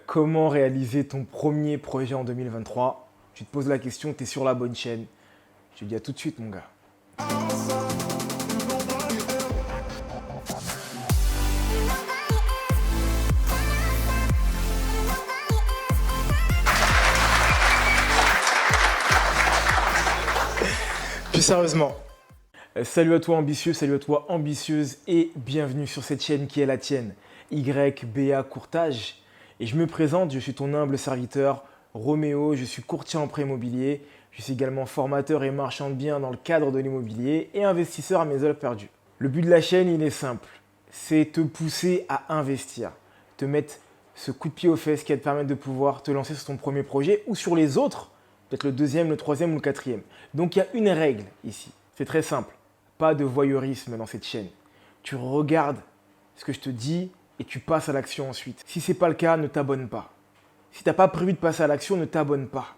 Comment réaliser ton premier projet en 2023? Tu te poses la question, tu es sur la bonne chaîne. Je te dis à tout de suite, mon gars. Plus sérieusement, salut à toi ambitieux, salut à toi ambitieuse et bienvenue sur cette chaîne qui est la tienne, YBA Courtage. Et je me présente, je suis ton humble serviteur Roméo, je suis courtier en prêt immobilier, je suis également formateur et marchand de biens dans le cadre de l'immobilier et investisseur à mes heures perdues. Le but de la chaîne, il est simple, c'est te pousser à investir, te mettre ce coup de pied aux fesses qui va te permettre de pouvoir te lancer sur ton premier projet ou sur les autres, peut-être le deuxième, le troisième ou le quatrième. Donc il y a une règle ici, c'est très simple, pas de voyeurisme dans cette chaîne. Tu regardes ce que je te dis et tu passes à l'action ensuite. Si ce n'est pas le cas, ne t'abonne pas. Si tu n'as pas prévu de passer à l'action, ne t'abonne pas.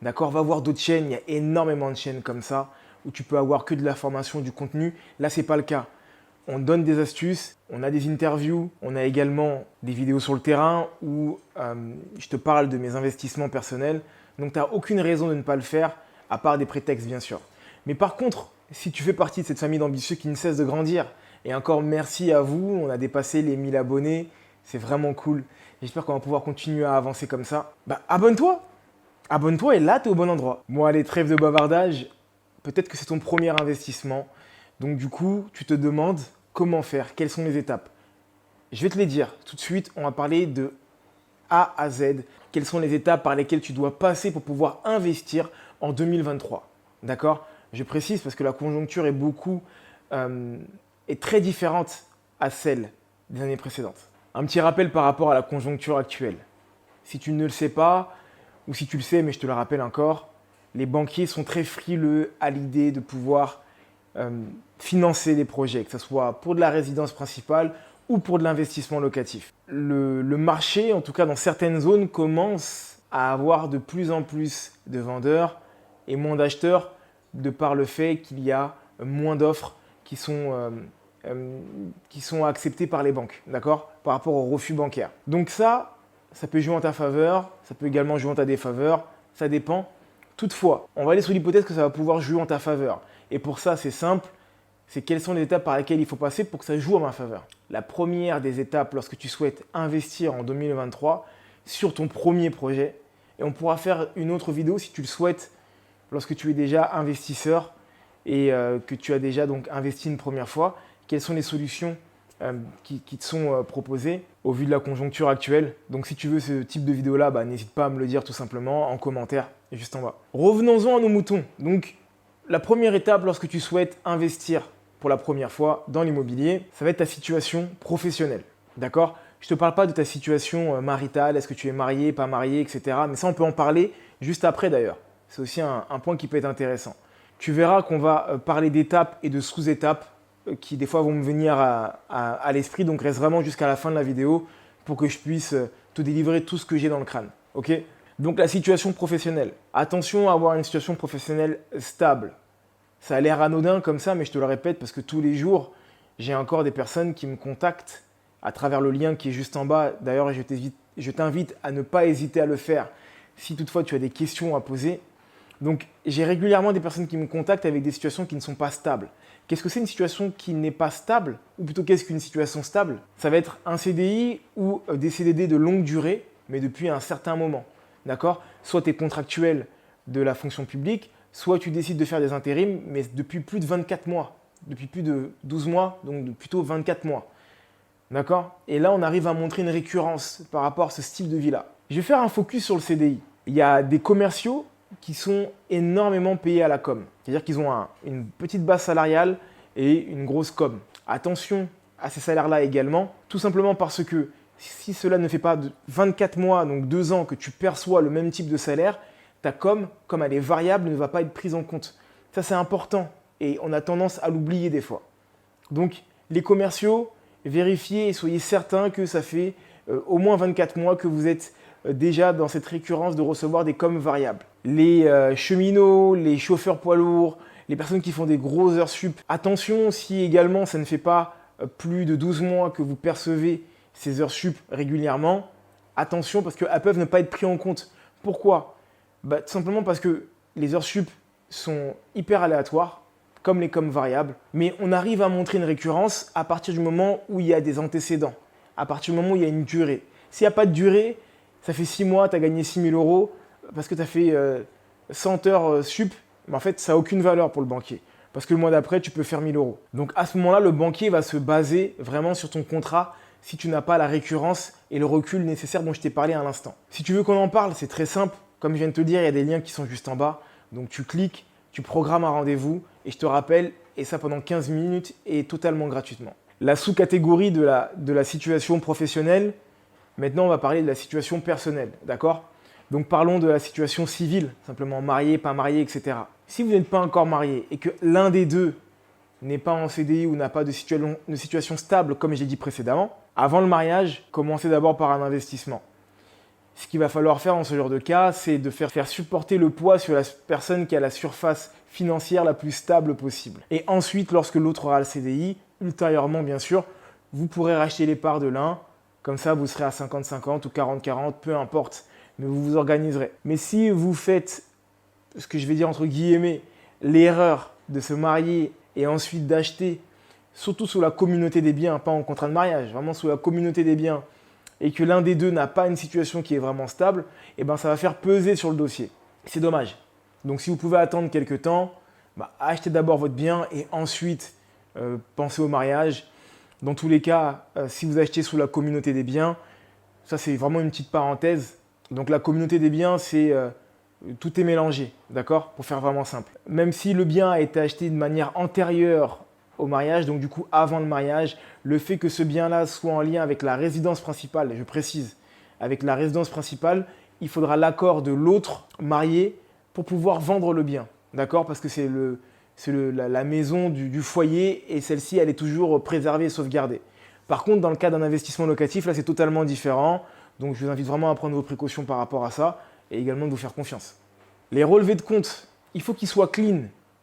D'accord? Va voir d'autres chaînes, il y a énormément de chaînes comme ça où tu peux avoir que de la formation, du contenu. Là, ce n'est pas le cas. On donne des astuces, on a des interviews, on a également des vidéos sur le terrain où je te parle de mes investissements personnels. Donc, tu n'as aucune raison de ne pas le faire, à part des prétextes, bien sûr. Mais par contre, si tu fais partie de cette famille d'ambitieux qui ne cesse de grandir, et encore merci à vous, on a dépassé les 1000 abonnés, c'est vraiment cool. J'espère qu'on va pouvoir continuer à avancer comme ça. Bah, abonne-toi! Abonne-toi et là, tu es au bon endroit. Bon, allez, trêve de bavardage. Peut-être que c'est ton premier investissement. Donc, du coup, tu te demandes comment faire, quelles sont les étapes. Je vais te les dire tout de suite. On va parler de A à Z. Quelles sont les étapes par lesquelles tu dois passer pour pouvoir investir en 2023. D'accord? Je précise parce que la conjoncture est très différente à celle des années précédentes. Un petit rappel par rapport à la conjoncture actuelle. Si tu ne le sais pas, ou si tu le sais, mais je te le rappelle encore, les banquiers sont très frileux à l'idée de pouvoir financer des projets, que ce soit pour de la résidence principale ou pour de l'investissement locatif. Le marché, en tout cas dans certaines zones, commence à avoir de plus en plus de vendeurs et moins d'acheteurs de par le fait qu'il y a moins d'offres qui sont acceptées par les banques, d'accord? Par rapport au refus bancaire. Donc ça peut jouer en ta faveur, ça peut également jouer en ta défaveur, ça dépend. Toutefois, on va aller sur l'hypothèse que ça va pouvoir jouer en ta faveur. Et pour ça, c'est simple, c'est quelles sont les étapes par lesquelles il faut passer pour que ça joue en ma faveur. La première des étapes lorsque tu souhaites investir en 2023 sur ton premier projet, et on pourra faire une autre vidéo si tu le souhaites lorsque tu es déjà investisseur et que tu as déjà donc investi une première fois, quelles sont les solutions qui te sont proposées au vu de la conjoncture actuelle. Donc si tu veux ce type de vidéo-là, n'hésite pas à me le dire tout simplement en commentaire juste en bas. Revenons-en à nos moutons. Donc la première étape lorsque tu souhaites investir pour la première fois dans l'immobilier, ça va être ta situation professionnelle. D'accord? Je ne te parle pas de ta situation maritale, est-ce que tu es marié, pas marié, etc. Mais ça, on peut en parler juste après d'ailleurs. C'est aussi un point qui peut être intéressant. Tu verras qu'on va parler d'étapes et de sous-étapes qui des fois vont me venir à l'esprit. Donc reste vraiment jusqu'à la fin de la vidéo pour que je puisse te délivrer tout ce que j'ai dans le crâne. Ok? Donc la situation professionnelle. Attention à avoir une situation professionnelle stable. Ça a l'air anodin comme ça, mais je te le répète parce que tous les jours, j'ai encore des personnes qui me contactent à travers le lien qui est juste en bas. D'ailleurs, je t'invite à ne pas hésiter à le faire si toutefois tu as des questions à poser. Donc, j'ai régulièrement des personnes qui me contactent avec des situations qui ne sont pas stables. Qu'est-ce que c'est une situation qui n'est pas stable? Ou plutôt, qu'est-ce qu'une situation stable? Ça va être un CDI ou des CDD de longue durée, mais depuis un certain moment. D'accord? Soit tu es contractuel de la fonction publique, soit tu décides de faire des intérims, mais depuis plus de 24 mois, depuis plus de 12 mois, donc plutôt 24 mois. D'accord? Et là, on arrive à montrer une récurrence par rapport à ce style de vie-là. Je vais faire un focus sur le CDI. Il y a des commerciaux qui sont énormément payés à la com. C'est-à-dire qu'ils ont une petite base salariale et une grosse com. Attention à ces salaires-là également, tout simplement parce que si cela ne fait pas 24 mois, donc 2 ans, que tu perçois le même type de salaire, ta com, comme elle est variable, ne va pas être prise en compte. Ça, c'est important et on a tendance à l'oublier des fois. Donc, les commerciaux, vérifiez et soyez certains que ça fait au moins 24 mois que vous êtes déjà dans cette récurrence de recevoir des coms variables. Les cheminots, les chauffeurs poids lourds, les personnes qui font des grosses heures sup. Attention si également ça ne fait pas plus de 12 mois que vous percevez ces heures sup régulièrement, attention parce qu'elles peuvent ne pas être prises en compte. Pourquoi? Tout simplement parce que les heures sup sont hyper aléatoires, comme les coms variables, mais on arrive à montrer une récurrence à partir du moment où il y a des antécédents, à partir du moment où il y a une durée. S'il n'y a pas de durée, ça fait 6 mois, tu as gagné 6 000 € parce que tu as fait 100 heures sup, mais en fait, ça n'a aucune valeur pour le banquier. Parce que le mois d'après, tu peux faire 1 000 €. Donc à ce moment-là, le banquier va se baser vraiment sur ton contrat si tu n'as pas la récurrence et le recul nécessaire dont je t'ai parlé à l'instant. Si tu veux qu'on en parle, c'est très simple. Comme je viens de te dire, il y a des liens qui sont juste en bas. Donc tu cliques, tu programmes un rendez-vous et je te rappelle, et ça pendant 15 minutes et totalement gratuitement. La sous-catégorie de la situation professionnelle, maintenant on va parler de la situation personnelle, d'accord? Donc parlons de la situation civile, simplement marié, pas marié, etc. Si vous n'êtes pas encore marié et que l'un des deux n'est pas en CDI ou n'a pas de situation stable, comme j'ai dit précédemment, avant le mariage, commencez d'abord par un investissement. Ce qu'il va falloir faire dans ce genre de cas, c'est de faire supporter le poids sur la personne qui a la surface financière la plus stable possible. Et ensuite, lorsque l'autre aura le CDI, ultérieurement bien sûr, vous pourrez racheter les parts de l'un. Comme ça, vous serez à 50-50 ou 40-40, peu importe, mais vous vous organiserez. Mais si vous faites, ce que je vais dire entre guillemets, l'erreur de se marier et ensuite d'acheter, surtout sous la communauté des biens, pas en contrat de mariage, vraiment sous la communauté des biens, et que l'un des deux n'a pas une situation qui est vraiment stable, eh ben ça va faire peser sur le dossier. C'est dommage. Donc si vous pouvez attendre quelques temps, achetez d'abord votre bien et ensuite pensez au mariage. Dans tous les cas, si vous achetez sous la communauté des biens, ça c'est vraiment une petite parenthèse. Donc la communauté des biens, c'est tout est mélangé, d'accord? Pour faire vraiment simple. Même si le bien a été acheté de manière antérieure au mariage, donc du coup avant le mariage, le fait que ce bien-là soit en lien avec la résidence principale, je précise, avec la résidence principale, il faudra l'accord de l'autre marié pour pouvoir vendre le bien, d'accord? Parce que c'est la maison du foyer et celle-ci, elle est toujours préservée et sauvegardée. Par contre, dans le cas d'un investissement locatif, là, c'est totalement différent. Donc, je vous invite vraiment à prendre vos précautions par rapport à ça et également de vous faire confiance. Les relevés de compte, il faut qu'ils soient clean.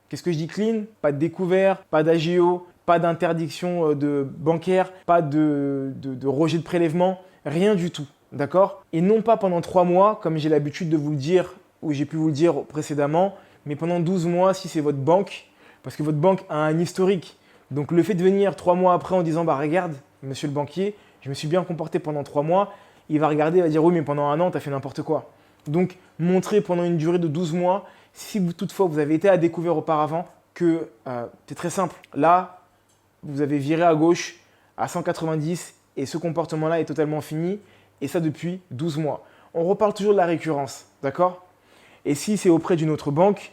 Qu'est-ce que je dis clean? Pas de découvert, pas d'AGO, pas d'interdiction bancaire, pas de rejet de prélèvement, rien du tout. D'accord? Et non pas pendant 3 mois, comme j'ai l'habitude de vous le dire, ou j'ai pu vous le dire précédemment, mais pendant 12 mois si c'est votre banque, parce que votre banque a un historique. Donc le fait de venir 3 mois après en disant regarde, monsieur le banquier, je me suis bien comporté pendant 3 mois, il va regarder, il va dire oui mais pendant 1 an, tu as fait n'importe quoi. Donc montrez pendant une durée de 12 mois, si toutefois vous avez été à découvert auparavant, que c'est très simple. Là, vous avez viré à gauche à 190 et ce comportement-là est totalement fini et ça depuis 12 mois. On reparle toujours de la récurrence, d'accord? Et si c'est auprès d'une autre banque,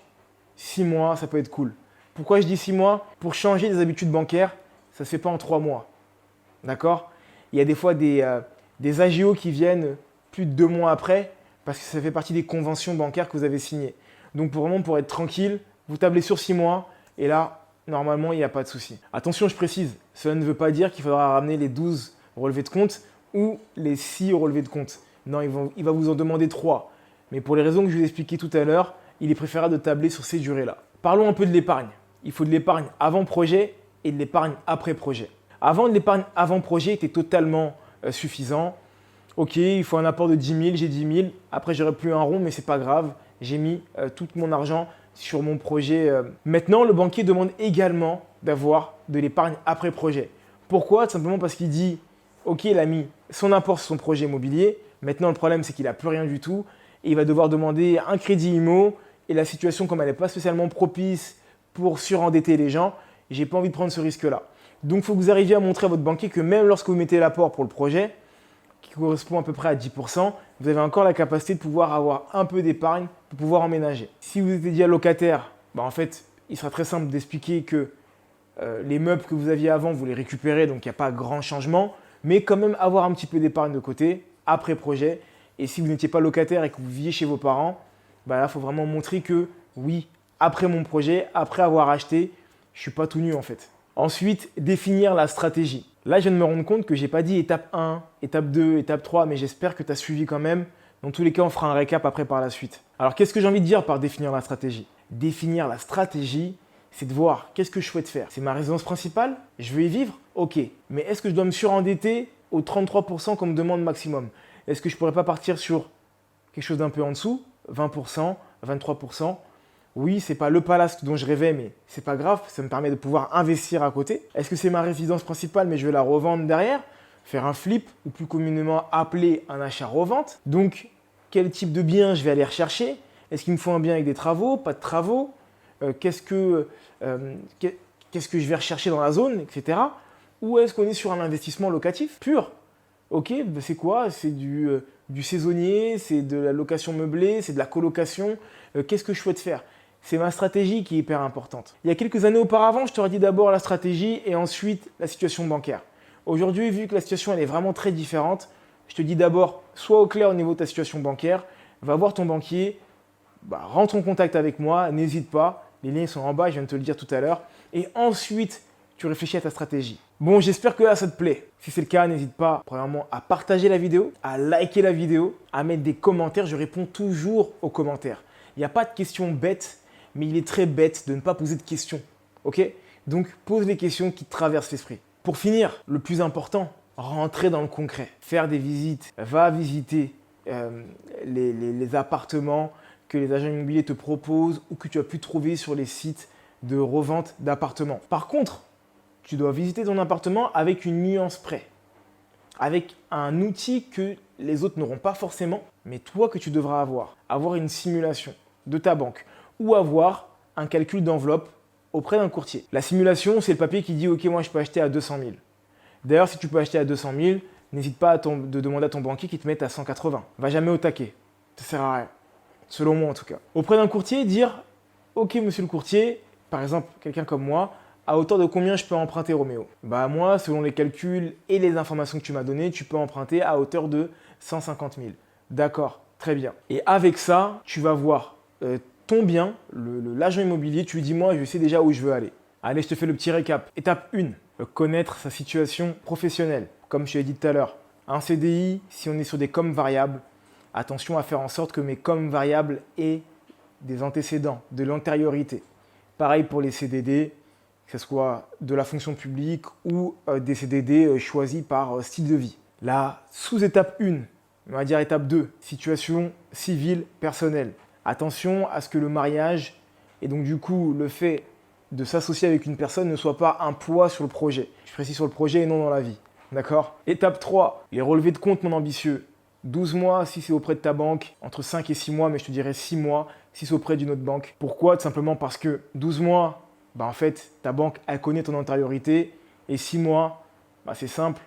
6 mois, ça peut être cool. Pourquoi je dis 6 mois? Pour changer des habitudes bancaires, ça ne se fait pas en 3 mois. D'accord? Il y a des fois des AGO qui viennent plus de 2 mois après parce que ça fait partie des conventions bancaires que vous avez signées. Donc pour être tranquille, vous tablez sur 6 mois et là, normalement, il n'y a pas de souci. Attention, je précise, cela ne veut pas dire qu'il faudra ramener les 12 relevés de compte ou les 6 relevés de compte. Non, il va vous en demander 3. Mais pour les raisons que je vous ai expliquées tout à l'heure, il est préférable de tabler sur ces durées-là. Parlons un peu de l'épargne. Il faut de l'épargne avant projet et de l'épargne après projet. Avant, de l'épargne avant projet était totalement suffisant. Ok, il faut un apport de 10 000, j'ai 10 000. Après, j'aurai plus un rond, mais ce n'est pas grave. J'ai mis tout mon argent sur mon projet. Maintenant, le banquier demande également d'avoir de l'épargne après projet. Pourquoi? Tout simplement parce qu'il dit, ok, il a mis son apport sur son projet immobilier. Maintenant, le problème, c'est qu'il n'a plus rien du tout. Et il va devoir demander un crédit IMO. Et la situation, comme elle n'est pas spécialement propice pour surendetter les gens, j'ai pas envie de prendre ce risque-là. Donc, il faut que vous arriviez à montrer à votre banquier que même lorsque vous mettez l'apport pour le projet, qui correspond à peu près à 10%, vous avez encore la capacité de pouvoir avoir un peu d'épargne pour pouvoir emménager. Si vous êtes déjà locataire, en fait, il sera très simple d'expliquer que les meubles que vous aviez avant, vous les récupérez, donc il n'y a pas grand changement, mais quand même avoir un petit peu d'épargne de côté après projet. Et si vous n'étiez pas locataire et que vous viviez chez vos parents, là, il faut vraiment montrer que oui, après mon projet, après avoir acheté, je ne suis pas tout nu en fait. Ensuite, définir la stratégie. Là, je viens de me rendre compte que je n'ai pas dit étape 1, étape 2, étape 3, mais j'espère que tu as suivi quand même. Dans tous les cas, on fera un récap après par la suite. Alors, qu'est-ce que j'ai envie de dire par définir la stratégie? Définir la stratégie, c'est de voir qu'est-ce que je souhaite faire. C'est ma résidence principale? Je veux y vivre? Ok. Mais est-ce que je dois me surendetter aux 33% qu'on me demande maximum? Est-ce que je pourrais pas partir sur quelque chose d'un peu en dessous, 20%, 23%? Oui, c'est pas le palace dont je rêvais, mais c'est pas grave, ça me permet de pouvoir investir à côté. Est-ce que c'est ma résidence principale, mais je vais la revendre derrière? Faire un flip, ou plus communément appelé un achat-revente. Donc, quel type de bien je vais aller rechercher? Est-ce qu'il me faut un bien avec des travaux, pas de travaux? Qu'est-ce que je vais rechercher dans la zone, etc. Ou est-ce qu'on est sur un investissement locatif pur? Ok, ben c'est quoi? C'est du saisonnier, c'est de la location meublée, c'est de la colocation. Qu'est-ce que je souhaite faire? C'est ma stratégie qui est hyper importante. Il y a quelques années auparavant, je t'aurais dit d'abord la stratégie et ensuite la situation bancaire. Aujourd'hui, vu que la situation elle est vraiment très différente, je te dis d'abord, sois au clair au niveau de ta situation bancaire, va voir ton banquier, rentre en contact avec moi, n'hésite pas, les liens sont en bas, je viens de te le dire tout à l'heure, et ensuite, tu réfléchis à ta stratégie. Bon, j'espère que là, ça te plaît. Si c'est le cas, n'hésite pas, premièrement, à partager la vidéo, à liker la vidéo, à mettre des commentaires. Je réponds toujours aux commentaires. Il n'y a pas de questions bêtes, mais il est très bête de ne pas poser de questions. Ok? Donc, pose les questions qui te traversent l'esprit. Pour finir, le plus important, rentrer dans le concret. Faire des visites. Va visiter les appartements que les agents immobiliers te proposent ou que tu as pu trouver sur les sites de revente d'appartements. Par contre, tu dois visiter ton appartement avec une nuance près, avec un outil que les autres n'auront pas forcément, mais toi que tu devras avoir. Avoir une simulation de ta banque ou avoir un calcul d'enveloppe auprès d'un courtier. La simulation, c'est le papier qui dit « Ok, moi je peux acheter à 200 000 ». D'ailleurs, si tu peux acheter à 200 000, n'hésite pas de demander à ton banquier qu'il te mette à 180. Va jamais au taquet, ça sert à rien. Selon moi en tout cas. Auprès d'un courtier, dire « Ok, monsieur le courtier », par exemple, quelqu'un comme moi, à hauteur de combien je peux emprunter Roméo? Moi, selon les calculs et les informations que tu m'as données, tu peux emprunter à hauteur de 150 000. D'accord, très bien. Et avec ça, tu vas voir ton bien, l'agent immobilier, tu lui dis « Moi, je sais déjà où je veux aller ». Allez, je te fais le petit récap. Étape 1, connaître sa situation professionnelle. Comme je t'ai dit tout à l'heure, un CDI, si on est sur des coms variables, attention à faire en sorte que mes coms variables aient des antécédents, de l'antériorité. Pareil pour les CDD, que ce soit de la fonction publique ou des CDD choisis par style de vie. La sous-étape 1, on va dire étape 2, situation civile personnelle. Attention à ce que le mariage et donc du coup le fait de s'associer avec une personne ne soit pas un poids sur le projet. Je précise sur le projet et non dans la vie. D'accord? Étape 3, les relevés de compte mon ambitieux. 12 mois si c'est auprès de ta banque, entre 5 et 6 mois, mais je te dirais 6 mois si c'est auprès d'une autre banque. Pourquoi? Tout simplement parce que 12 mois, en fait, ta banque, elle connaît ton antériorité. Et 6 mois, c'est simple,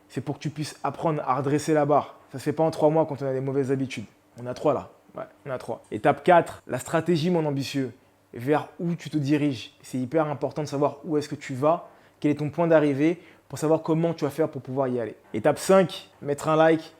c'est pour que tu puisses apprendre à redresser la barre. Ça ne se fait pas en 3 mois quand on a des mauvaises habitudes. On a 3 là. Ouais, on a 3. Étape 4, la stratégie, mon ambitieux. Vers où tu te diriges. C'est hyper important de savoir où est-ce que tu vas, quel est ton point d'arrivée, pour savoir comment tu vas faire pour pouvoir y aller. Étape 5, mettre un like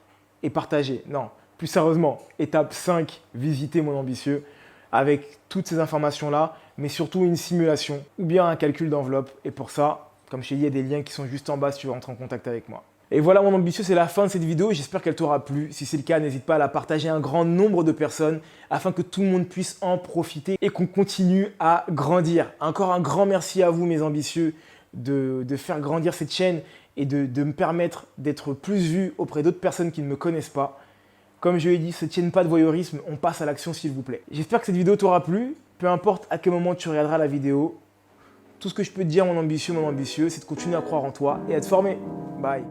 et partager. Non, plus sérieusement, étape 5, visiter mon ambitieux avec toutes ces informations-là, mais surtout une simulation ou bien un calcul d'enveloppe. Et pour ça, comme je t'ai dit, il y a des liens qui sont juste en bas si tu veux rentrer en contact avec moi. Et voilà mon ambitieux, c'est la fin de cette vidéo. J'espère qu'elle t'aura plu. Si c'est le cas, n'hésite pas à la partager à un grand nombre de personnes afin que tout le monde puisse en profiter et qu'on continue à grandir. Encore un grand merci à vous mes ambitieux de faire grandir cette chaîne et de me permettre d'être plus vu auprès d'autres personnes qui ne me connaissent pas. Comme je l'ai dit, ne tienne pas de voyeurisme, on passe à l'action s'il vous plaît. J'espère que cette vidéo t'aura plu. Peu importe à quel moment tu regarderas la vidéo, tout ce que je peux te dire mon ambitieux, c'est de continuer à croire en toi et à te former. Bye.